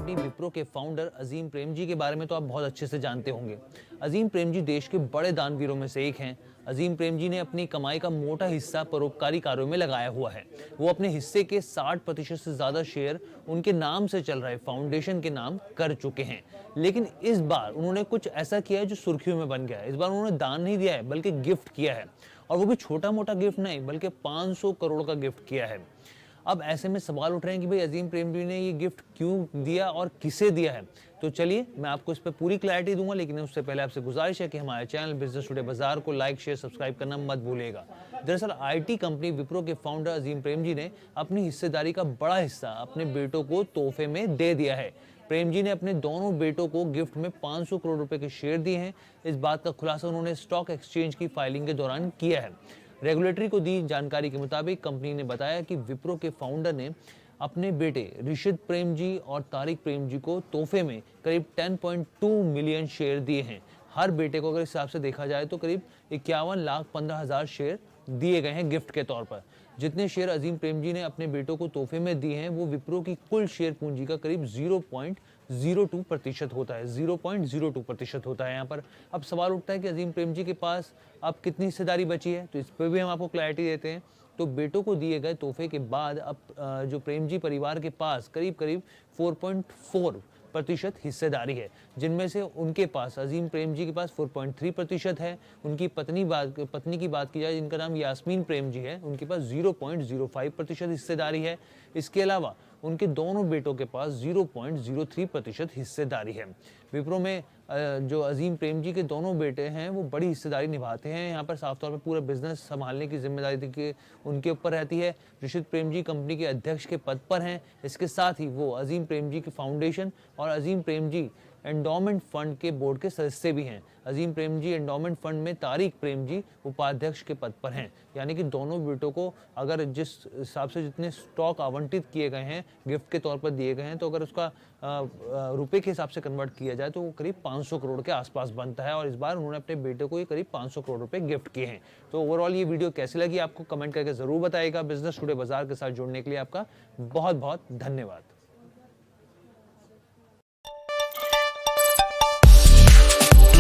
Company Wipro के founder Azim Premji के बारे में तो आप बहुत अच्छे से जानते होंगे। अजीम प्रेमजी देश के बड़े दानवीरों में से एक हैं। अजीम प्रेमजी ने अपनी कमाई का मोटा हिस्सा परोपकारी कार्यों में लगाया हुआ है। वो अपने हिस्से के 60% से ज्यादा शेयर उनके नाम से चल रहे फाउंडेशन के नाम कर चुके हैं। लेकिन इस बार उन्होंने कुछ ऐसा किया है जो सुर्खियों में बन गया है। इस बार उन्होंने दान नहीं दिया है बल्कि गिफ्ट किया है, और वो भी छोटा मोटा गिफ्ट नहीं बल्कि 500 करोड़ का गिफ्ट किया है। अब ऐसे में सवाल उठ रहे हैं कि भाई अजीम प्रेमजी ने ये गिफ्ट क्यों दिया और किसे दिया है। तो चलिए मैं आपको इस पर पूरी क्लैरिटी दूंगा, लेकिन उससे पहले आपसे गुजारिश है कि हमारे चैनल बिजनेस टुडे बाजार को लाइक शेयर सब्सक्राइब करना मत भूलिएगा। दरअसल आईटी कंपनी विप्रो के फाउंडर अजीम प्रेमजी ने अपनी हिस्सेदारी का बड़ा हिस्सा अपने बेटों को तोहफे में दे दिया है। प्रेमजी ने अपने दोनों बेटों को गिफ्ट में 500 करोड़ रुपए के शेयर दिए हैं। इस बात का खुलासा उन्होंने स्टॉक एक्सचेंज की फाइलिंग के दौरान किया है। रेगुलेटरी को दी जानकारी के मुताबिक कंपनी ने बताया कि विप्रो के फाउंडर ने अपने बेटे ऋषित प्रेमजी और तारिक प्रेमजी को तोहफे में करीब 10.2 मिलियन शेयर दिए हैं। हर बेटे को अगर इस हिसाब से देखा जाए तो करीब 51,15,000 शेयर दिए गए हैं गिफ्ट के तौर पर। जितने शेयर अजीम प्रेमजी ने अपने बेटों को तोहफे में दिए हैं वो विप्रो की कुल शेयर पूंजी का करीब 0.02% होता है। 0.02% होता है यहाँ पर। अब सवाल उठता है कि अजीम प्रेमजी के पास अब कितनी हिस्सेदारी बची है, तो इस पर भी हम आपको क्लैरिटी देते हैं। तो बेटों को दिए गए तोहफे के बाद अब जो प्रेमजी परिवार के पास करीब 4.4% हिस्सेदारी है, जिनमें से उनके पास अजीम प्रेमजी के पास 4.3% है। उनकी पत्नी की बात की जाए जिनका नाम यास्मीन प्रेमजी है, उनके पास 0.05% हिस्सेदारी है। इसके अलावा उनके दोनों बेटों के पास 0.03% हिस्सेदारी है। विप्रो में जो अजीम प्रेमजी के दोनों बेटे हैं वो बड़ी हिस्सेदारी निभाते हैं। यहाँ पर साफ तौर पर पूरा बिजनेस संभालने की जिम्मेदारी उनके ऊपर रहती है। ऋषित प्रेमजी कंपनी के अध्यक्ष के पद पर हैं। इसके साथ ही वो अजीम प्रेमजी की फाउंडेशन और अजीम प्रेमजी एंडोमेंट फंड के बोर्ड के सदस्य भी हैं। अजीम प्रेमजी एंडोमेंट फंड में तारिक प्रेमजी उपाध्यक्ष के पद पर हैं। यानी कि दोनों बेटों को अगर जिस हिसाब से जितने स्टॉक आवंटित किए गए हैं गिफ्ट के तौर पर दिए गए हैं, तो अगर उसका रुपए के हिसाब से कन्वर्ट किया जाए तो वो करीब 500 करोड़ के आसपास बनता है। और इस बार उन्होंने अपने बेटे को ये करीब 500 करोड़ रुपए गिफ्ट किए हैं। तो ओवरऑल ये वीडियो कैसी लगी आपको कमेंट करके जरूर बताइएगा। बिजनेस टुडे बाजार के साथ जुड़ने के लिए आपका बहुत बहुत धन्यवाद।